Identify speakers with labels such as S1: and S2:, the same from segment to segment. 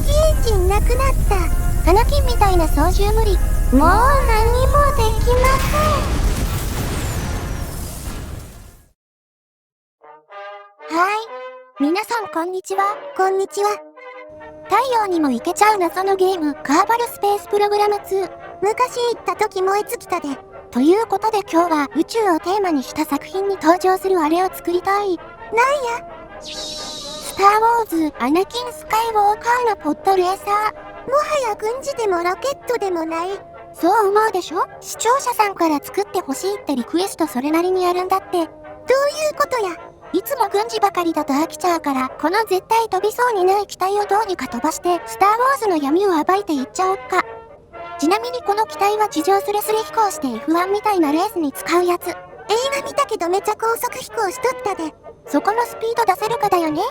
S1: ギエンジンなくなった。アナキンみたいな操縦無理。もう何もできません。皆さんこんにちは。こんにちは。太陽にも行けちゃう謎のゲーム、カーバルスペースプログラム2。昔行った時燃え尽きたで。ということで今日は宇宙をテーマにした作品に登場するあれを作りたい。なんや？スター・ウォーズ、アナキン・スカイウォーカーのポッドレーサー。もはや軍事でもロケットでもない。そう思うでしょ？視聴者さんから作ってほしいってリクエストそれなりにやるんだって。どういうことや？いつも軍事ばかりだと飽きちゃうから、この絶対飛びそうにない機体をどうにか飛ばして、スター・ウォーズの闇を暴いていっちゃおっか。ちなみにこの機体は地上スレスレ飛行して F1 みたいなレースに使うやつ。映画見たけどめちゃ高速飛行しとったで。そこのスピード出せるかだよね。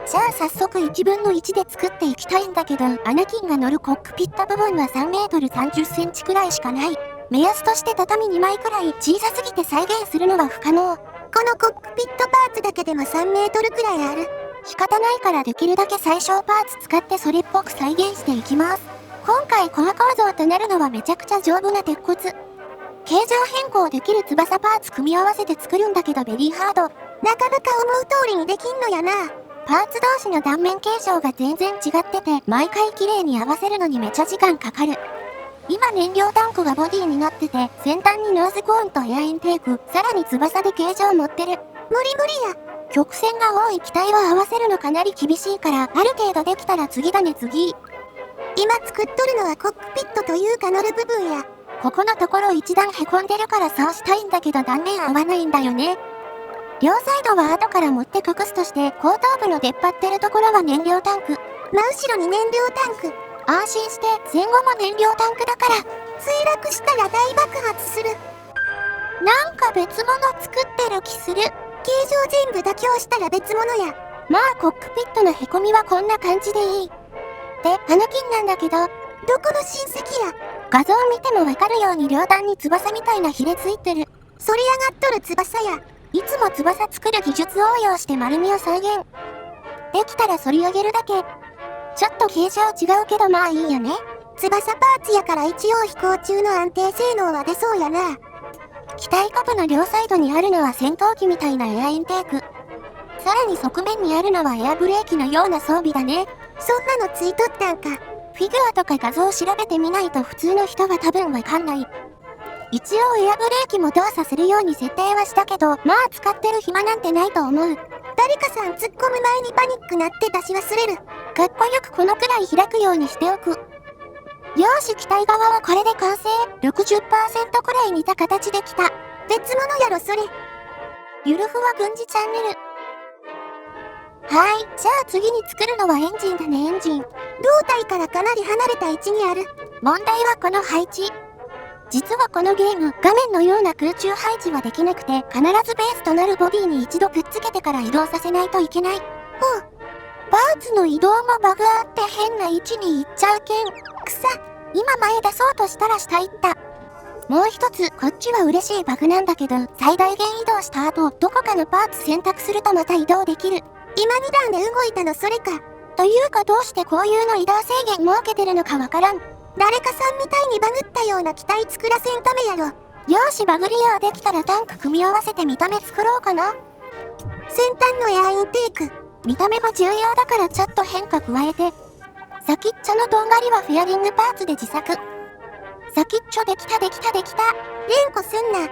S1: じゃあ早速1分の1で作っていきたいんだけど、アナキンが乗るコックピット部分は3メートル30センチくらいしかない。目安として畳2枚くらい小さすぎて再現するのは不可能。このコックピットパーツだけでも3メートルくらいある。仕方ないからできるだけ最小パーツ使ってそれっぽく再現していきます。今回コア構造となるのはめちゃくちゃ丈夫な鉄骨。形状変更できる翼パーツ組み合わせて作るんだけどベリーハード。なかなか思う通りにできんのやな。パーツ同士の断面形状が全然違ってて、毎回綺麗に合わせるのにめちゃ時間かかる。今燃料タンクがボディになってて、先端にノーズコーンとエアインテーク、さらに翼で形状持ってる。無理や。曲線が多い機体は合わせるのかなり厳しいから、ある程度できたら次だね次。今作っとるのはコックピットというか乗る部分や。ここのところ一段へこんでるからそうしたいんだけど断面合わないんだよね。両サイドは後から持って隠すとして、後頭部の出っ張ってるところは燃料タンク。真後ろに燃料タンク。安心して前後も燃料タンクだから。墜落したら大爆発する。なんか別物作ってる気する。形状全部妥協したら別物や。まあコックピットのへこみはこんな感じでいい。で、アナキンなんだけど、どこの親戚や？画像見てもわかるように両端に翼みたいなヒレついてる。反り上がっとる翼や。いつも翼作る技術を応用して丸みを再現。できたら反り上げるだけ。ちょっと形状違うけどまあいいよね。翼パーツやから一応飛行中の安定性能は出そうやな。機体下部の両サイドにあるのは戦闘機みたいなエアインテーク。さらに側面にあるのはエアブレーキのような装備だね。そんなのついとったんか。フィギュアとか画像を調べてみないと普通の人は多分わかんない。一応エアブレーキも動作するように設定はしたけど、まあ使ってる暇なんてないと思う。誰かさん突っ込む前にパニックなって出し忘れる。かっこよくこのくらい開くようにしておく。よーし機体側はこれで完成。60% くらい似た形できた。別物やろそれ。ゆるふわ軍事チャンネル。はい、じゃあ次に作るのはエンジンだねエンジン。胴体からかなり離れた位置にある。問題はこの配置。実はこのゲーム、画面のような空中配置はできなくて、必ずベースとなるボディに一度くっつけてから移動させないといけない。パーツの移動もバグあって変な位置に行っちゃうけん。今前出そうとしたら下行った。もう一つ、こっちは嬉しいバグなんだけど、最大限移動した後、どこかのパーツ選択するとまた移動できる。今2段で動いたのそれか。というかどうしてこういうの移動制限設けてるのかわからん。誰かさんみたいにバグったような機体作らせんためやろ。よーしバグ利用できたらタンク組み合わせて見た目作ろうかな。先端のエアインテーク。見た目も重要だからちょっと変化加えて。先っちょのとんがりはフェアリングパーツで自作。先っちょできた。連呼すんな。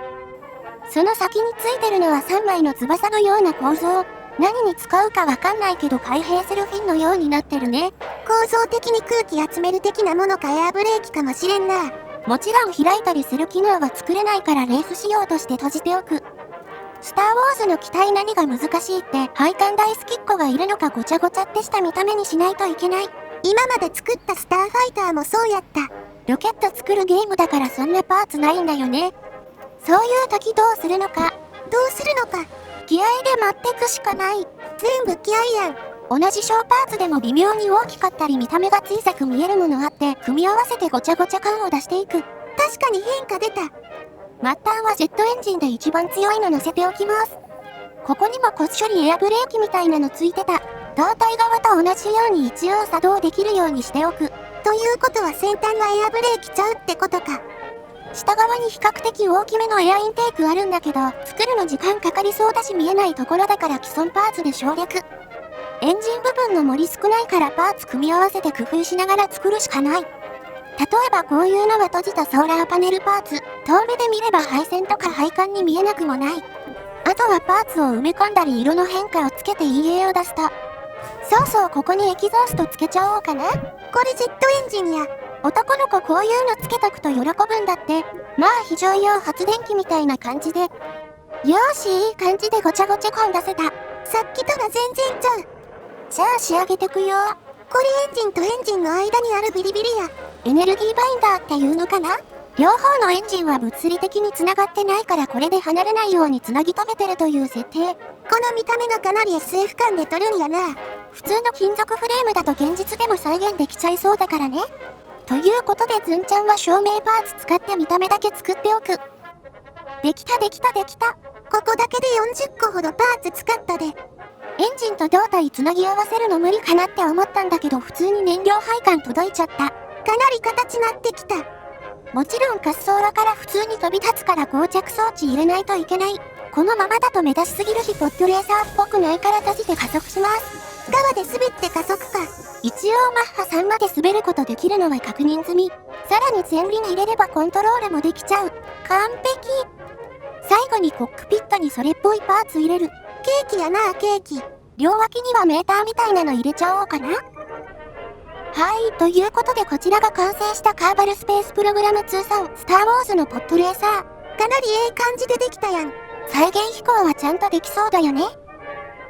S1: その先についてるのは3枚の翼のような構造。何に使うかわかんないけど開閉するフィンのようになってるね。構造的に空気集める的なものかエアブレーキかもしれんな。もちろん開いたりする機能は作れないからレース仕様として閉じておく。スター・ウォーズの機体何が難しいって配管大好きっ子がいるのかごちゃごちゃってした見た目にしないといけない。今まで作ったスターファイターもそうやった。ロケット作るゲームだからそんなパーツないんだよね。そういう時どうするのか。気合で待ってくしかない。全部気合やん。同じ小パーツでも微妙に大きかったり見た目が小さく見えるものあって組み合わせてごちゃごちゃ感を出していく。確かに変化出た。末端はジェットエンジンで一番強いの乗せておきます。ここにもこっそりエアブレーキみたいなのついてた。胴体側と同じように一応作動できるようにしておく。ということは先端はエアブレーキちゃうってことか。下側に比較的大きめのエアインテークあるんだけど、作るの時間かかりそうだし見えないところだから既存パーツで省略。エンジン部分の盛り少ないからパーツ組み合わせて工夫しながら作るしかない。例えばこういうのは閉じたソーラーパネルパーツ、遠目で見れば配線とか配管に見えなくもない。あとはパーツを埋め込んだり色の変化をつけて陰影を出すと。そうそう、ここにエキゾーストつけちゃおうかな。これジェットエンジンや。男の子こういうのつけとくと喜ぶんだって。まあ非常用発電機みたいな感じで。よーし、いい感じでごちゃごちゃ感出せた。さっきとら全然ちゃう。じゃあ仕上げてくよ。これエンジンとエンジンの間にあるビリビリや。エネルギーバインダーっていうのかな。両方のエンジンは物理的に繋がってないからこれで離れないように繋ぎ止めてるという設定。この見た目がかなり SF 感で撮るんやな。普通の金属フレームだと現実でも再現できちゃいそうだからね。ということでずんちゃんは照明パーツ使って見た目だけ作っておく。できたできたできた。ここだけで40個ほどパーツ使ったで。エンジンと胴体つなぎ合わせるの無理かなって思ったんだけど普通に燃料配管届いちゃった。かなり形なってきた。もちろん滑走路から普通に飛び立つから膠着装置入れないといけない。このままだと目立ちすぎるしポッドレーサーっぽくないから閉じて加速します。側で滑って加速か。一応マッハ3まで滑ることできるのは確認済み。さらに前輪入れればコントロールもできちゃう。完璧。最後にコックピットにそれっぽいパーツ入れる。ケーキやな、ケーキ。両脇にはメーターみたいなの入れちゃおうかな。はい、ということでこちらが完成したカーバルスペースプログラム2さんスターウォーズのポッドレーサー。かなりええ感じでできたやん。再現飛行はちゃんとできそうだよね。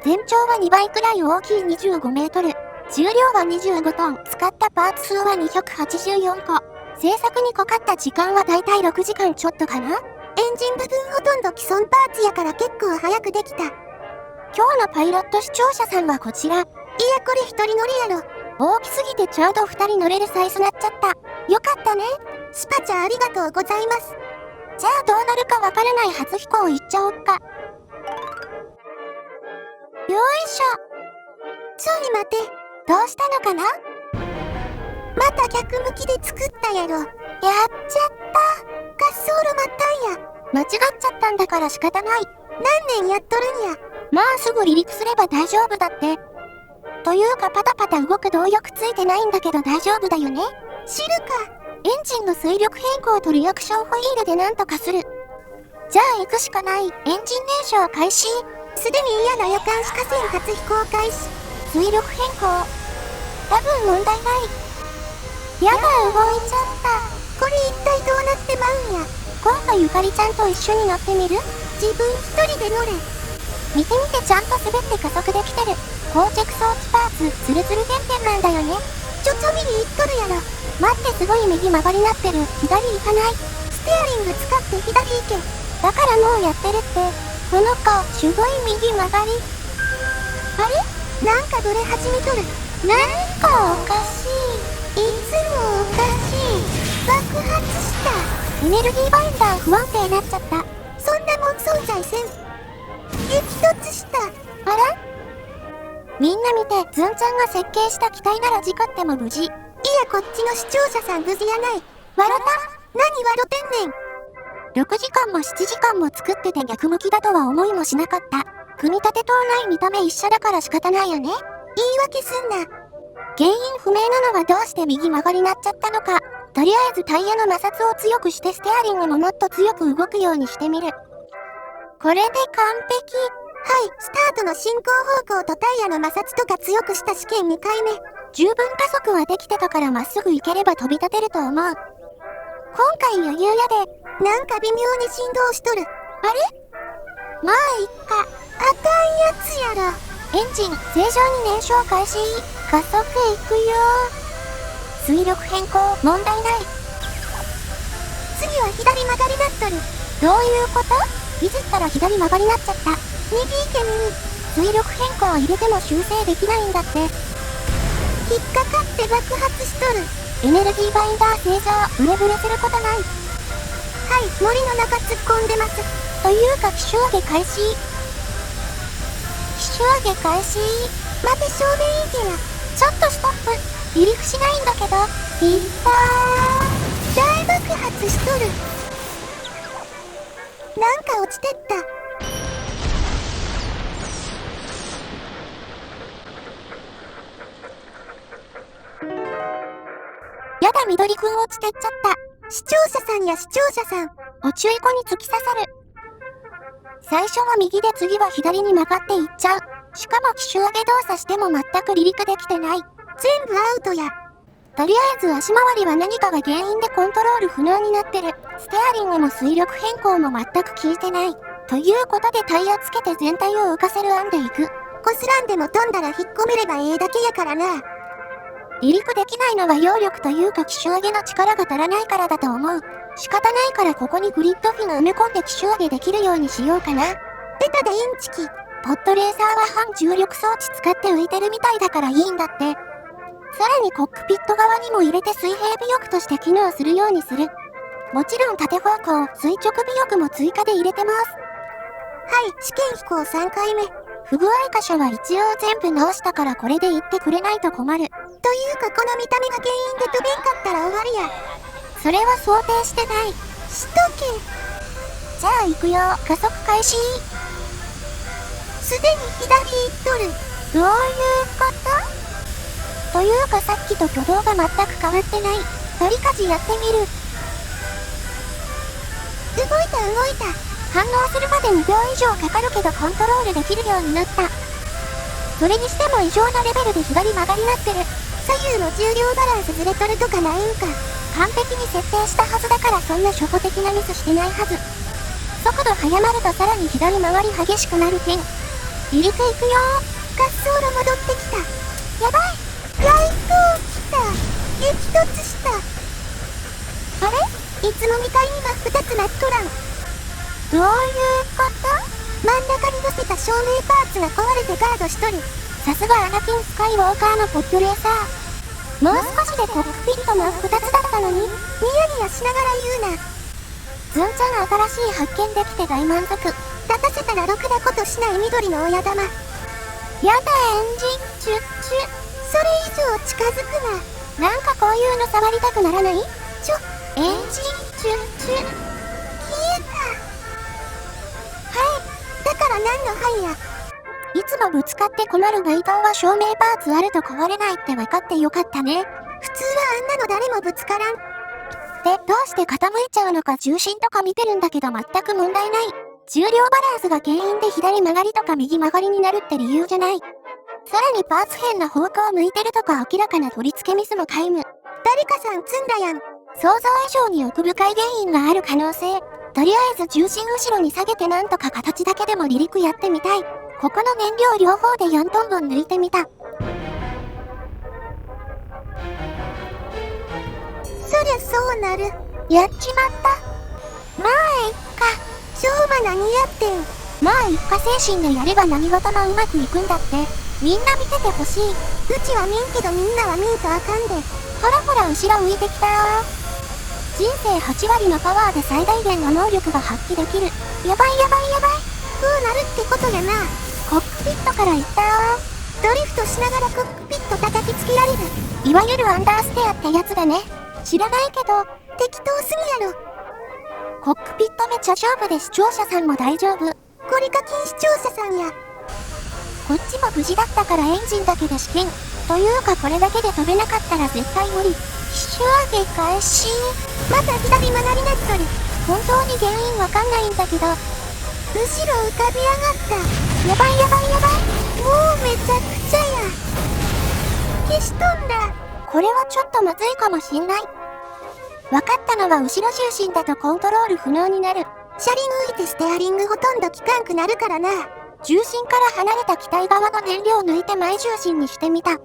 S1: 全長は2倍くらい大きい25メートル。重量は25トン。使ったパーツ数は284個。製作にかかった時間はだいたい6時間ちょっとかな。エンジン部分ほとんど既存パーツやから結構早くできた。今日のパイロット視聴者さんはこちら。いやこれ一人乗りやろ。大きすぎてちょうど2人乗れるサイズなっちゃった。よかったね。スパチャありがとうございます。じゃあどうなるかわからない初飛行いっちゃおっか。よいしょ。ちょい待て。どうしたのかな。また逆向きで作ったやろ。やっちゃった。滑走路待ったんや。間違っちゃったんだから仕方ない。何年やっとるんや。まあすぐ離陸すれば大丈夫だって。というかパタパタ動く動力ついてないんだけど大丈夫だよね。知るか。エンジンの水力変更とリアクションホイールでなんとかする。じゃあ行くしかない。エンジン燃焼開始。すでに嫌な予感しかせん初飛行開始。水力変更。多分問題ない。やだ動いちゃった。これ一体どうなってまうんや。今度ゆかりちゃんと一緒に乗ってみる？自分一人で乗れ。見てみてちゃんと滑って加速できてる。膠着装置パーツ、ツルツル点々なんだよね。ちょ見に行っとるやろ。待ってすごい右曲がりなってる。左行かない。ステアリング使って左行け。だからもうやってるって。この子、すごい右曲がり。あれ？なんかブレ始めとる。なんかおかしい。いつもおかしい。爆発した。エネルギーバインダー不安定になっちゃった。そんなもん存在せん。激突した。あら？みんな見て、ずんちゃんが設計した機体なら事故っても無事。いやこっちの視聴者さん無事やない。笑った？何笑てんねん。6時間も7時間も作ってて逆向きだとは思いもしなかった。組み立てとない見た目一緒だから仕方ないよね。言い訳すんな。原因不明なのはどうして右曲がりになっちゃったのか。とりあえずタイヤの摩擦を強くしてステアリングももっと強く動くようにしてみる。これで完璧。はい、スタートの進行方向とタイヤの摩擦とか強くした試験2回目。十分加速はできてたからまっすぐ行ければ飛び立てると思う。今回余裕やで。なんか微妙に振動しとる。あれ？まあいっか。あかんやつやろ。エンジン正常に燃焼開始。加速いくよ。水力変更問題ない。次は左曲がりなっとる。どういうこと？いじったら左曲がりなっちゃった。右行け右。水力変更入れても修正できないんだって。引っかかって爆発しとる。エネルギーバインダー正常。ブレブレすることない。はい、森の中突っ込んでます。というか機種上げ開始。機種上げ開始。待て、正面行けや。ちょっとストップ。離陸しないんだけど。いったー。大爆発しとる。なんか落ちてった。やだ、緑くん落ちてっちゃった。視聴者さんや視聴者さん、お注意子に突き刺さる。最初は右で次は左に曲がっていっちゃう。しかも機種上げ動作しても全く離陸できてない。全部アウトや。とりあえず足回りは何かが原因でコントロール不能になってる。ステアリングも水力変更も全く効いてない。ということでタイヤつけて全体を浮かせる案でいく。こすらんでも飛んだら引っ込めればええだけやからな。離陸できないのは揚力というか機種上げの力が足らないからだと思う。仕方ないからここにグリッドフィン埋め込んで機種上げできるようにしようかな。ベタでインチキ。ポットレーサーは反重力装置使って浮いてるみたいだからいいんだって。さらにコックピット側にも入れて水平尾翼として機能するようにする。もちろん縦方向、垂直尾翼も追加で入れてます。はい、試験飛行3回目。不具合箇所は一応全部直したからこれで言ってくれないと困る。というかこの見た目が原因で飛べんかったら終わりや。それは想定してない。しとけ。じゃあ行くよ。加速開始。すでに左行っとる。どういうこと？というかさっきと挙動が全く変わってない。鳥かじやってみる。動いた。反応するまで2秒以上かかるけどコントロールできるようになった。それにしても異常なレベルで左曲がりなってる。左右の重量バランスずれとるとかないんか。完璧に設定したはずだからそんな初歩的なミスしてないはず。速度速まるとさらに左回り激しくなるけん。離陸行くよー。滑走路戻ってきた。やばい。ライト来た。激突した。あれ？いつもみたいに真っ二つなっとらん。どういうこと？真ん中に乗せた照明パーツが壊れてガードしとる。さすがアナキン・スカイウォーカーのポットレーサー。もう少しでコックピット真っ二つだったのに、ニヤニヤしながら言うな。ずんちゃん新しい発見できて大満足。立たせたらろくなことしない緑の親玉。やだ、エンジンチュッチュ。それ以上近づくな。なんかこういうの触りたくならない？エンジンチュッチュ。消えた。はい。だから何のはいや。いつもぶつかって困る街灯は照明パーツあると壊れないって分かってよかったね。普通はあんなの誰もぶつからん。で、どうして傾いちゃうのか重心とか見てるんだけど全く問題ない。重量バランスが原因で左曲がりとか右曲がりになるって理由じゃない。さらにパーツ変な方向向いてるとか明らかな取り付けミスも皆無。誰かさん積んだやん。想像以上に奥深い原因がある可能性。とりあえず重心後ろに下げてなんとか形だけでも離陸やってみたい。ここの燃料両方で4トン分抜いてみた。そりゃそうなる。やっちまった。まあいっか。しょうま何やってん。まあ一家精神でやれば何事もうまくいくんだって。みんな見ててほしい。うちは見んけどみんなは見んとあかんで。ほらほら後ろ向いてきたー。人生8割のパワーで最大限の能力が発揮できる。やばい。こうなるってことやな。コックピットから行ったー。ドリフトしながらコックピット叩きつけられる。いわゆるアンダーステアってやつだね。知らないけど、適当すぎやろ。コックピットめちゃ丈夫で視聴者さんも大丈夫。これ課金視聴者さんや。こっちも無事だったからエンジンだけで試験。というかこれだけで飛べなかったら絶対無理。機種上げ開始。また左曲がりなっとる。本当に原因わかんないんだけど。後ろ浮かび上がった。やばい。もうめちゃくちゃや。消し飛んだ。これはちょっとまずいかもしんない。わかったのは後ろ重心だとコントロール不能になる。車輪浮いてステアリングほとんど効かんくなるからな。重心から離れた機体側の燃料を抜いて前重心にしてみた。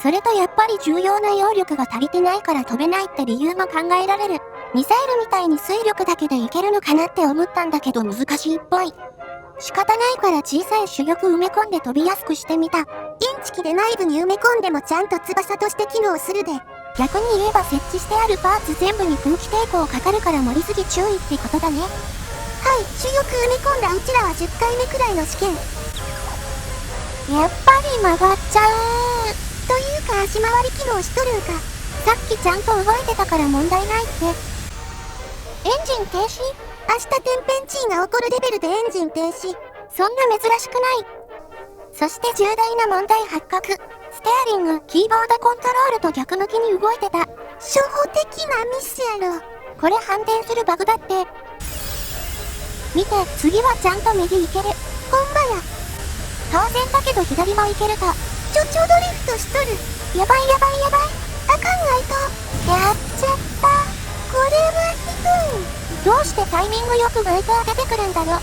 S1: それとやっぱり重要な揚力が足りてないから飛べないって理由も考えられる。ミサイルみたいに推力だけでいけるのかなって思ったんだけど難しいっぽい。仕方ないから小さい主翼埋め込んで飛びやすくしてみた。インチキで内部に埋め込んでもちゃんと翼として機能するで。逆に言えば設置してあるパーツ全部に空気抵抗かかるから盛りすぎ注意ってことだね。はい、主翼埋め込んだうちらは10回目くらいの試験。やっぱり曲がっちゃう。というか足回り機能しとるんか。さっきちゃんと動いてたから問題ないって。エンジン停止？明日天変地異が起こるレベルでエンジン停止。そんな珍しくない。そして重大な問題発覚。ステアリング、キーボードコントロールと逆向きに動いてた。初歩的なミスやろ。これ反転するバグだって。見て、次はちゃんと右行ける。ほんまや。当然だけど左も行けるか。ドリフトしとる。やばい。あかんないと。やっちゃった。これはひどい。どうしてタイミングよくバイクは出てくるんだろ。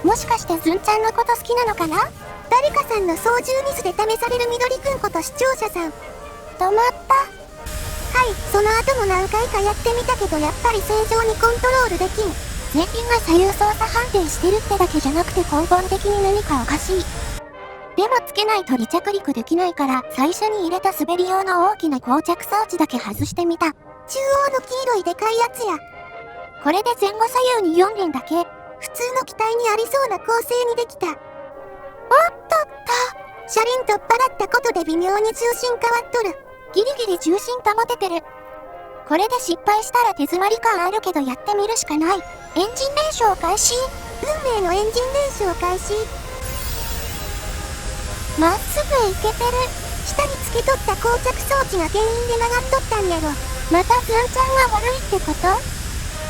S1: もしかしてズンちゃんのこと好きなのかな？誰かさんの操縦ミスで試される緑くんこと視聴者さん。止まった。はい、その後も何回かやってみたけどやっぱり正常にコントロールできん。前輪が左右操作判定してるってだけじゃなくて根本的に何かおかしい。でもつけないと離着陸できないから最初に入れた滑り用の大きな膠着装置だけ外してみた。中央の黄色いでかいやつや。これで前後左右に4輪だけ。普通の機体にありそうな構成にできた。おっとっと。車輪取っ払ったことで微妙に重心変わっとる。ギリギリ重心保ててる。これで失敗したら手詰まり感あるけどやってみるしかない。エンジン燃焼開始。運命のエンジン燃焼開始。まっすぐ行けてる。下につけとった膠着装置が原因で曲がっとったんやろ。またズンちゃんが悪いってこと？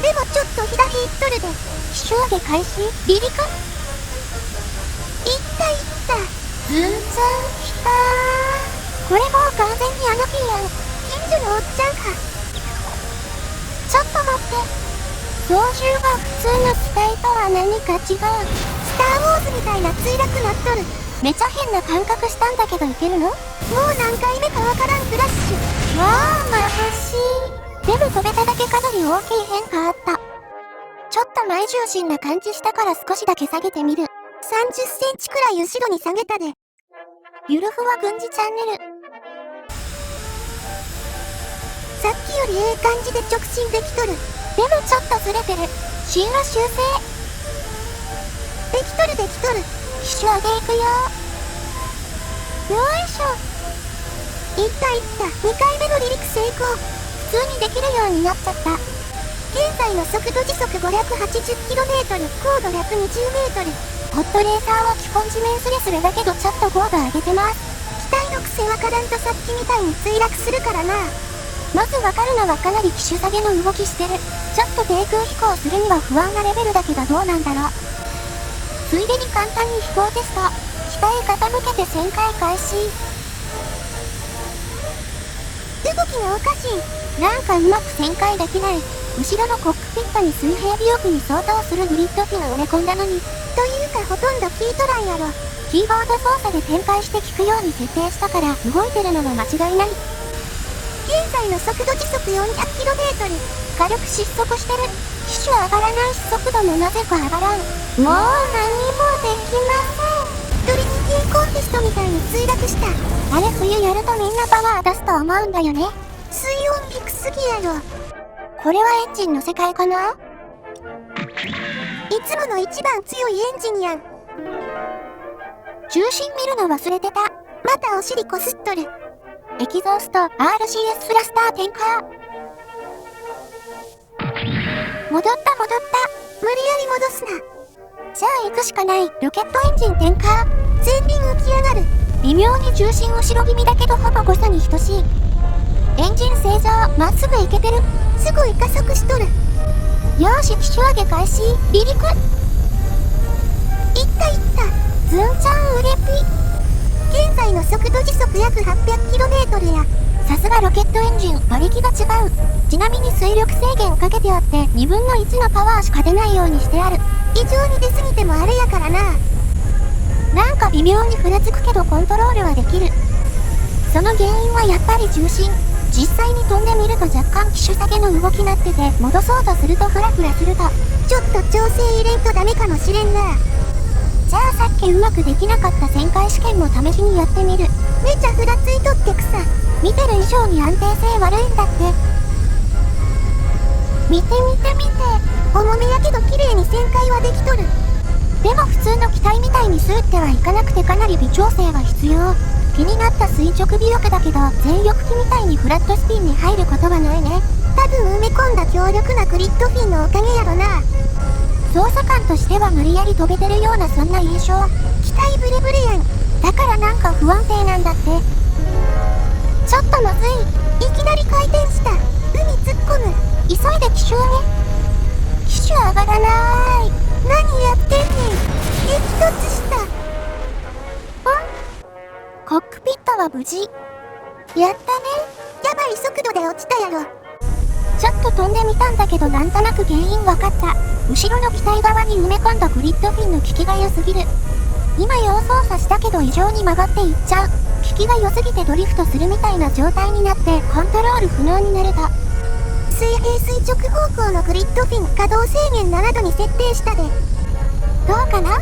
S1: でもちょっと左行っとるで。機種上げ開始。離陸？いったズンちゃん来たー。これもう完全にアナキーやん。近所のおっちゃんか。ちょっと待って。操縦が普通の機体とは何か違う。スター・ウォーズみたいな墜落なっとる。めちゃ変な感覚したんだけどいけるの？もう何回目かわからんクラッシュ。わあ、眩しい。でも飛べただけかなり大きい変化あった。ちょっと前重心な感じしたから少しだけ下げてみる。30センチくらい後ろに下げたで。ゆるふわ軍事チャンネル。さっきよりええ感じで直進できとる。でもちょっとずれてる。進路修正。できとる。機種上げいくよ。よいしょ。いった。2回目の離陸成功。普通にできるようになっちゃった。現在の速度時速 580km、高度 120m。ホットレーサーは基本地面スレスレだけどちょっと高度上げてます。機体の癖わからんとさっきみたいに墜落するからな。まずわかるのはかなり機種下げの動きしてる。ちょっと低空飛行するには不安なレベルだけどどうなんだろう。ついでに簡単に飛行テスト。北へ傾けて旋回開始。動きがおかしい。なんかうまく旋回できない。後ろのコックピットに水平尾翼に相当するグリッド機が埋め込んだのに。というかほとんど聞いとらんやろ。キーボード操作で展開して聞くように設定したから動いてるのが間違いない。現在の速度時速 400km。軽く失速してる。機種上がらないし速度もなぜか上がらん。もう何もできません。ドリフティーコンテストみたいに墜落した。あれ冬やるとみんなパワー出すと思うんだよね。水温低すぎやろ。これはエンジンの世界かな？いつもの一番強いエンジンやん。重心見るの忘れてた。またお尻こすっとる。エキゾースト RCS スラスター点火。戻った。無理やり戻すな。じゃあ行くしかない。ロケットエンジン点火。前輪浮き上がる。微妙に重心後ろ気味だけどほぼ誤差に等しい。エンジン正常。まっすぐ行けてる。すごい加速しとる。よーし、機種上げ開始。離陸。いった。ズンちゃんうれぴ。現在の速度時速約 800km や。さすがロケットエンジン、馬力が違う。ちなみに水力制限かけてあって2分の1のパワーしか出ないようにしてある。異常に出すぎてもあれやからな。なんか微妙にふらつくけどコントロールはできる。その原因はやっぱり重心。実際に飛んでみると若干機種下げの動きなってて戻そうとするとフラフラするとちょっと調整入れんとダメかもしれんな。じゃあさっきうまくできなかった旋回試験も試しにやってみる。めちゃふらついとってくさ。見てる以上に安定性悪いんだって。見て。重めやけど綺麗に旋回はできとる。でも普通の機体みたいにスーってはいかなくてかなり微調整が必要。気になった垂直尾翼だけど、全翼機みたいにフラットスピンに入ることはないね。多分埋め込んだ強力なグリッドフィンのおかげやろな。操作感としては無理やり飛べてるようなそんな印象。機体ブレブレやん。だからなんか不安定なんだって。ちょっとまずい。いきなり回転した。海突っ込む。急いで奇襲ね。機種上がらない。何やってんねん。激突した。コックピットは無事。やったね。やばい速度で落ちたやろ。ちょっと飛んでみたんだけどなんとなく原因わかった。後ろの機体側に埋め込んだグリッドフィンの効きが良すぎる。今要操作したけど異常に曲がっていっちゃう。効きが良すぎてドリフトするみたいな状態になってコントロール不能になれた。水平垂直方向のグリッドフィン稼働制限7度に設定したで。どうかな？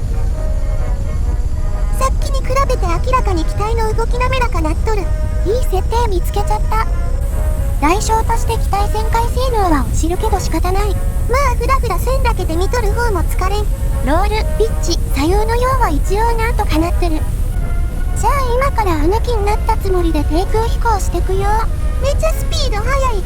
S1: さっきに比べて明らかに機体の動き滑らかなっとる。いい設定見つけちゃった。代償として機体旋回性能は落ちるけど仕方ない。まあフラフラ線だけで見とる方も疲れん。ロール、ピッチ、左右の用は一応なんとかなってる。じゃあ今から穴木になったつもりで低空飛行してくよ。めちゃスピード速い。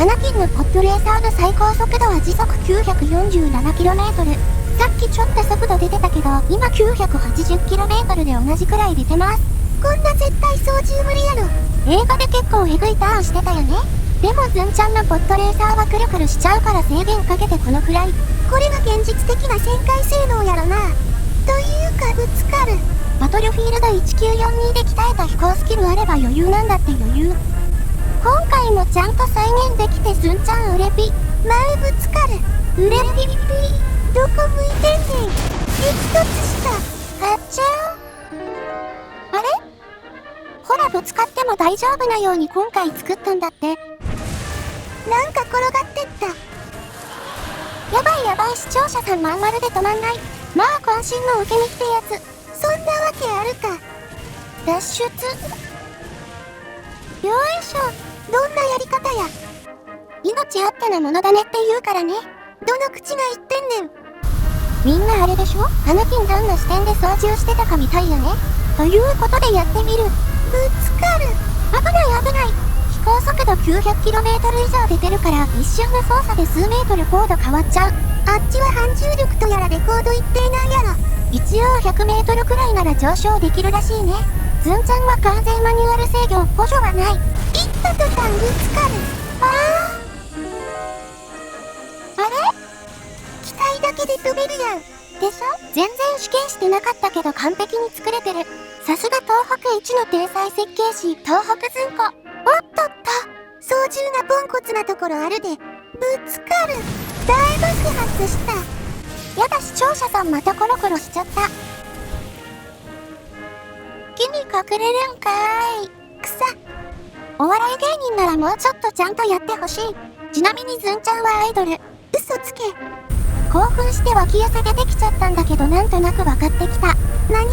S1: 穴木のポップレーサーの最高速度は時速 947km。さっきちょっと速度出てたけど今 980km で同じくらい出てます。こんな絶対操縦無理やろ。映画で結構エグいターンしてたよね。でもズンちゃんのポットレーサーはくるくるしちゃうから制限かけてこのくらい。これが現実的な旋回性能やろな。というかぶつかる。バトルフィールド1942で鍛えた飛行スキルあれば余裕なんだって余裕。今回もちゃんと再現できてズンちゃんうれぴ。前ぶつかる。うれぴぴぴ。どこ向いてんねん。激突した。あっちゃー。あれ？ほらぶつかっても大丈夫なように今回作ったんだって。なんか転がってった。やばいやばい、視聴者さんまん丸で止まんない。まあ渾身の受け身ってやつ。そんなわけあるか。脱出。よいしょ。どんなやり方や。命あってなものだねって言うからね。どの口が言ってんねん。みんなあれでしょ？アナキンどんな視点で操縦してたかみたいよね。ということでやってみる。ぶつかる。危ない危ない。飛行速度 900km 以上出てるから一瞬の操作で数メートル高度変わっちゃう。あっちは反重力とやらで高度一定なんやろ。一応 100m くらいなら上昇できるらしいね。ズンちゃんは完全マニュアル制御、補助はない。行った途端ぶつかる。あれ？機体だけで飛べるやん。でしょ？全然試験してなかったけど完璧に作れてる。さすが東北一の天才設計士、東北ずんこ。おっとっと。操縦がポンコツなところあるで。ぶつかる。大爆発した。やだ、視聴者さんまたコロコロしちゃった。木に隠れるんかーい。草。お笑い芸人ならもうちょっとちゃんとやってほしい。ちなみにズンちゃんはアイドル。嘘つけ。興奮して脇汗出てきちゃったんだけどなんとなく分かってきた。何？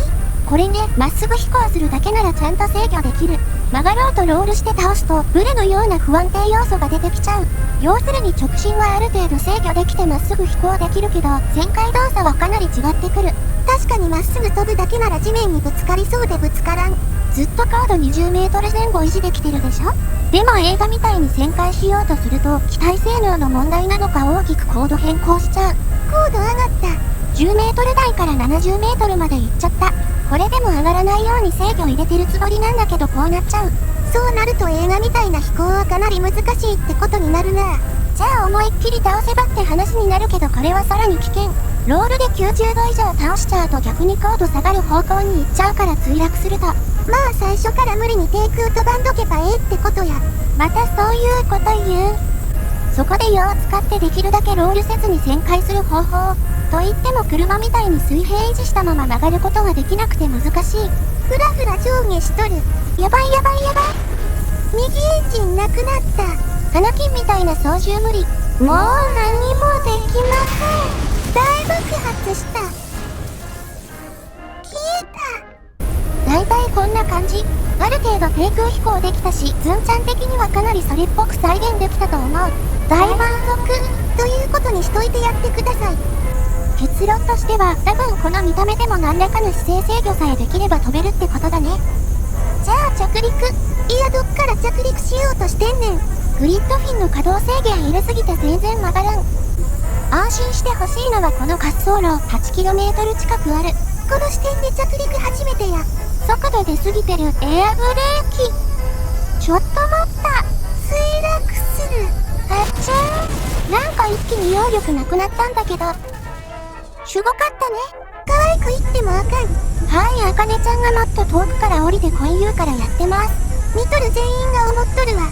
S1: これね、まっすぐ飛行するだけならちゃんと制御できる。曲がろうとロールして倒すとブレのような不安定要素が出てきちゃう。要するに直進はある程度制御できてまっすぐ飛行できるけど旋回動作はかなり違ってくる。確かにまっすぐ飛ぶだけなら地面にぶつかりそうでぶつからん。ずっと高度 20m 前後維持できてるでしょ。でも映画みたいに旋回しようとすると機体性能の問題なのか大きく高度変更しちゃう。高度上がった。10m 台から 70m まで行っちゃった。これでも上がらないように制御入れてるつもりなんだけどこうなっちゃう。そうなると映画みたいな飛行はかなり難しいってことになるな。じゃあ思いっきり倒せばって話になるけどこれはさらに危険。ロールで90度以上倒しちゃうと逆に高度下がる方向に行っちゃうから墜落すると。まあ最初から無理に低空飛ばんどけばええってことや。またそういうこと言う。そこで矢を使ってできるだけロールせずに旋回する方法。と言っても車みたいに水平維持したまま曲がることはできなくて難しい。ふらふら上下しとる。やばいやばいやばい。右エンジンなくなった。花金みたいな操縦無理。もう何もできません。大爆発した。消えた。だいたいこんな感じ。ある程度低空飛行できたし、ズンちゃん的にはかなりそれっぽく再現できたと思う。大満足ということにしといてやってください。結結論としては、多分この見た目でも何らかの姿勢制御さえできれば飛べるってことだね。じゃあ着陸。いや、どっから着陸しようとしてんねん。グリッドフィンの稼働制限入れすぎて全然曲がらん。安心してほしいのはこの滑走路 8km 近くある。この視点で着陸初めてや。速度出すぎてる。エアブレーキ。ちょっと待った。墜落する。あっちゃー。なんか一気に揚力なくなったんだけど。すごかったね。可愛く言ってもあかん。はい、あかねちゃんがもっと遠くから降りてこい言うからやってます。見とる全員が思っとるわ。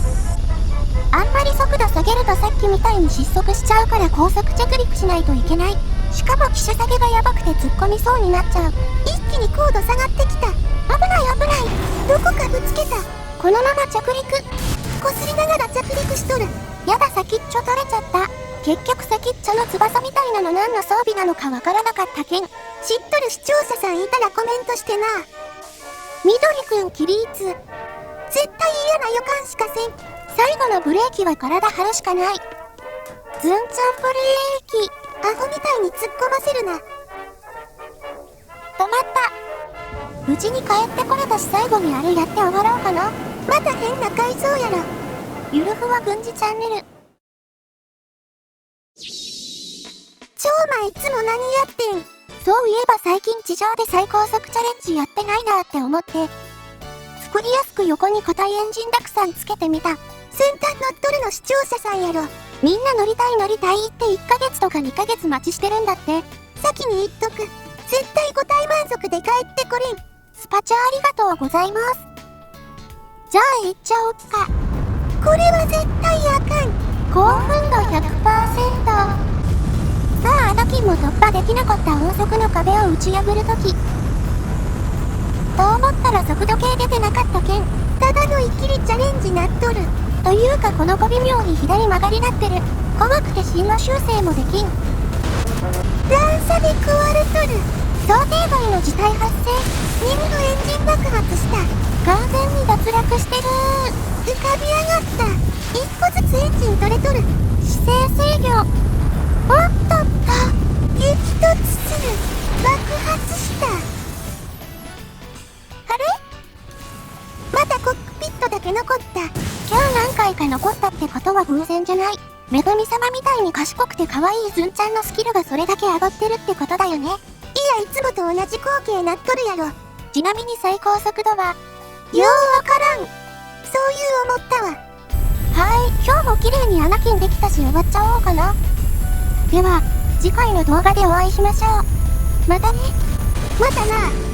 S1: あんまり速度下げるとさっきみたいに失速しちゃうから高速着陸しないといけない。しかも機種下げがやばくて突っ込みそうになっちゃう。一気に高度下がってきた。危ない危ない。どこかぶつけた。このまま着陸。こすりながら着陸しとる。やだ、先っちょ取れちゃった。結局先っちょの翼みたいなの何の装備なのかわからなかったけん。知っとる視聴者さんいたらコメントしてな。みどりくん起立。絶対嫌な予感しかせん。最後のブレーキは体張るしかない。ズンちゃんブレーキ。アホみたいに突っ込ませるな。止まった。無事に帰ってこれたし最後にあれやって終わろうかな。また変な改造やら。ゆるふわ軍事チャンネル。超馬いつも何やってん。そういえば最近地上で最高速チャレンジやってないなって思って。作りやすく横に固いエンジンたくさんつけてみた。先端乗っとるの視聴者さんやろ。みんな乗りたいって1ヶ月とか2ヶ月待ちしてるんだって。先に言っとく。絶対5体満足で帰ってこれん。スパチャありがとうございます。じゃあ行っちゃおっか。これは絶対あかん。興奮度 100%。さあ、アナキンも突破できなかった音速の壁を打ち破るとき。と思ったら速度計出てなかったけん。ただのイキリチャレンジなっとる。というかこの子微妙に左曲がりなってる。怖くて進路修正もできん。段差で食われとる。想定外の事態発生。2部のエンジン爆発した。完全に脱落してる。浮かび上がった。一個ずつエンジン取れとる。姿勢制御。おっとっと。激突する。爆発した。あれ？またコックピットだけ残った。今日何回か残ったってことは偶然じゃない。めぐみ様みたいに賢くて可愛いズンちゃんのスキルがそれだけ上がってるってことだよね。いや、いつもと同じ光景なっとるやろ。ちなみに最高速度はようわからん。そういう思ったわ。はい、今日も綺麗にアナキンできたし終わっちゃおうかな。では次回の動画でお会いしましょう。またね。またな。